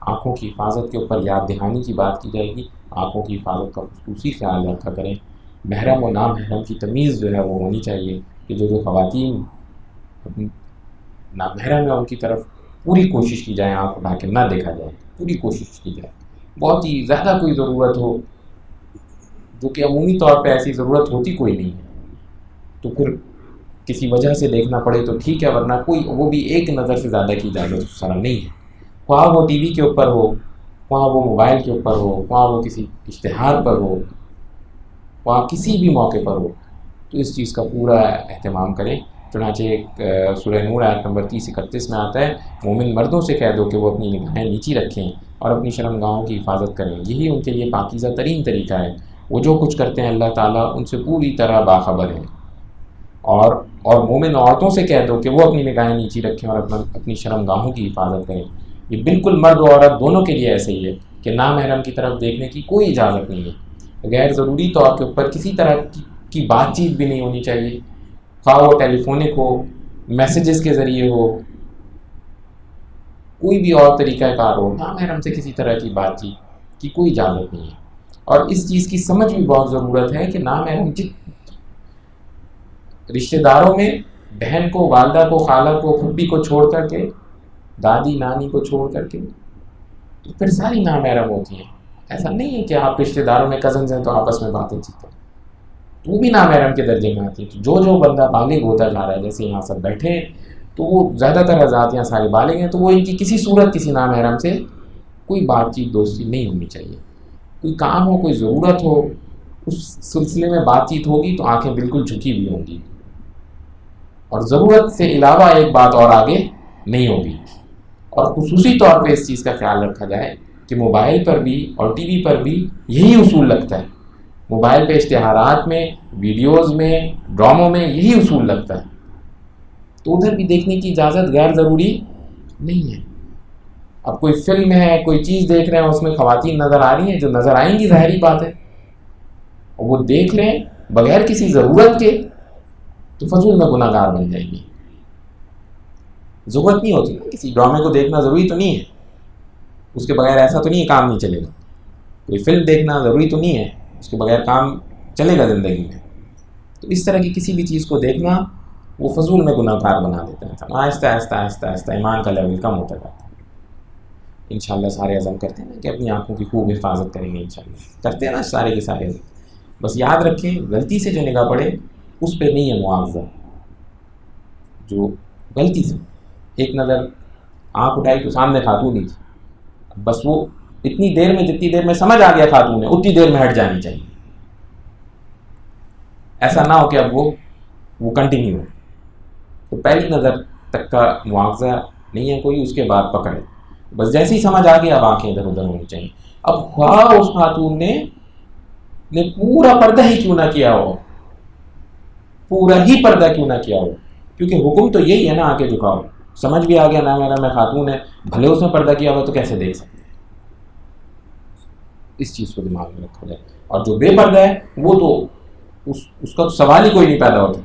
آنکھوں کی حفاظت کے اوپر یاد دہانی کی بات کی جائے گی. آنکھوں کی حفاظت کا خصوصی خیال رکھا کریں. محرم و نامحرم کی تمیز جو ہے وہ ہونی چاہیے کہ جو خواتین نامحرم ہے ان کی طرف پوری کوشش کی جائے آنکھ اٹھا کے نہ دیکھا جائے, پوری کوشش کی جائے. بہت ہی زیادہ کوئی ضرورت ہو, جو کہ عمومی طور پہ ایسی ضرورت ہوتی کوئی نہیں ہے, تو پھر کسی وجہ سے دیکھنا پڑے تو ٹھیک ہے, ورنہ کوئی وہ بھی ایک نظر سے زیادہ کی اجازت سرا نہیں ہے. خواہ وہ ٹی وی کے اوپر ہو, خواہ وہ موبائل کے اوپر ہو, خواہ وہ کسی اشتہار پر ہو, خواہ کسی بھی موقع پر ہو, تو اس چیز کا پورا اہتمام کریں. چنانچہ سورہ نور آیت نمبر 30-31 میں آتا ہے, مومن مردوں سے کہہ دو کہ وہ اپنی نگاہیں نیچی رکھیں اور اپنی شرمگاہوں کی حفاظت کریں, یہی ان کے لیے پاکیزہ ترین طریقہ ہے. وہ جو کچھ کرتے ہیں اللہ تعالیٰ ان سے پوری طرح باخبر ہے. اور مومن عورتوں سے کہہ دو کہ وہ اپنی نگاہیں نیچی رکھیں اور اپنی شرمگاہوں کی حفاظت کریں. یہ بالکل مرد و عورت دونوں کے لیے ایسے ہی ہے کہ نامحرم کی طرف دیکھنے کی کوئی اجازت نہیں ہے. غیر ضروری طور کے اوپر کسی طرح کی بات چیت بھی نہیں ہونی چاہیے, خواہ وہ ٹیلی فونک ہو, میسیجز کے ذریعے ہو, کوئی بھی اور طریقہ کار ہو, نامحرم سے کسی طرح کی بات چیت کی کوئی اجازت نہیں ہے. اور اس چیز کی سمجھ بھی بہت ضرورت ہے کہ نامحرم رشتہ داروں میں بہن کو, والدہ کو, خالہ کو, پھوپھی کو چھوڑ کر کے, دادی نانی کو چھوڑ کر کے, تو پھر ساری نامحرم ہوتی ہیں. ایسا نہیں ہے کہ آپ رشتہ داروں میں کزنز ہیں تو آپس میں باتیں چیت کریں, تو وہ بھی نامحرم کے درجے میں آتی ہیں. جو بندہ بالغ ہوتا جا رہا ہے, جیسے یہاں سب بیٹھے ہیں تو وہ زیادہ تر حضرات یہاں سارے بالغ ہیں, تو وہ ان کی کسی صورت کسی نامحرم سے کوئی بات چیت دوستی نہیں ہونی چاہیے. کوئی کام ہو, کوئی ضرورت ہو, اس سلسلے میں بات چیت ہوگی تو آنکھیں بالکل جھکی ہوئی ہوں گی, اور ضرورت سے علاوہ ایک بات اور آگے نہیں ہوگی. اور خصوصی طور پہ اس چیز کا خیال رکھا جائے کہ موبائل پر بھی اور ٹی وی پر بھی یہی اصول لگتا ہے. موبائل پہ اشتہارات میں, ویڈیوز میں, ڈراموں میں یہی اصول لگتا ہے, تو ادھر بھی دیکھنے کی اجازت غیر ضروری نہیں ہے. اب کوئی فلم ہے, کوئی چیز دیکھ رہے ہیں, اس میں خواتین نظر آ رہی ہیں, جو نظر آئیں گی ظاہری بات ہے, اور وہ دیکھ رہے ہیں بغیر کسی ضرورت کے, تو فضول میں گناہ گار بن جائیں گی. ضرورت نہیں ہوتی نا, کسی ڈرامے کو دیکھنا ضروری تو نہیں ہے, اس کے بغیر ایسا تو نہیں ہے کام نہیں چلے گا. کوئی فلم دیکھنا ضروری تو نہیں ہے, اس کے بغیر کام چلے گا زندگی میں. تو اس طرح کی کسی بھی چیز کو دیکھنا وہ فضول میں گناہ گار بنا دیتا ہے. آہستہ آہستہ آہستہ آہستہ ایمان کا لیول کم ہوتا جاتا ہے. انشاءاللہ سارے عزم کرتے ہیں نا کہ اپنی آنکھوں کی خوب حفاظت کریں گے, انشاءاللہ کرتے ہیں نا سارے کے سارے عزم. بس یاد رکھیں, غلطی سے جو نگاہ پڑے اس پہ نہیں ہے معاوضہ. جو غلطی سے ایک نظر آنکھ اٹھائی تو سامنے خاتون ہی تھی, بس وہ اتنی دیر میں, جتنی دیر میں سمجھ آ گیا خاتون ہے, اتنی دیر میں ہٹ جانی چاہیے. ایسا نہ ہو کہ اب وہ کنٹینیو ہو. تو پہلی نظر تک کا معاوضہ نہیں ہے کوئی, اس کے بعد پکڑے. بس جیسے ہی سمجھ آ گیا اب آنکھیں ادھر ادھر ہونی چاہیے. اب خواہ اس خاتون نے پورا پردہ ہی کیوں نہ کیا ہو, پورا ہی پردہ کیوں نہ کیا ہو, کیونکہ حکم تو یہی ہے نا آنکھیں جھکاؤ. سمجھ بھی آ گیا نا میرا میں خاتون ہے, بھلے اس نے پردہ کیا ہوا تو کیسے دیکھ سکتے ہیں. اس چیز کو دماغ میں رکھا جائے. اور جو بے پردہ ہے وہ تو اس کا تو سوال ہی کوئی نہیں پیدا ہوتا.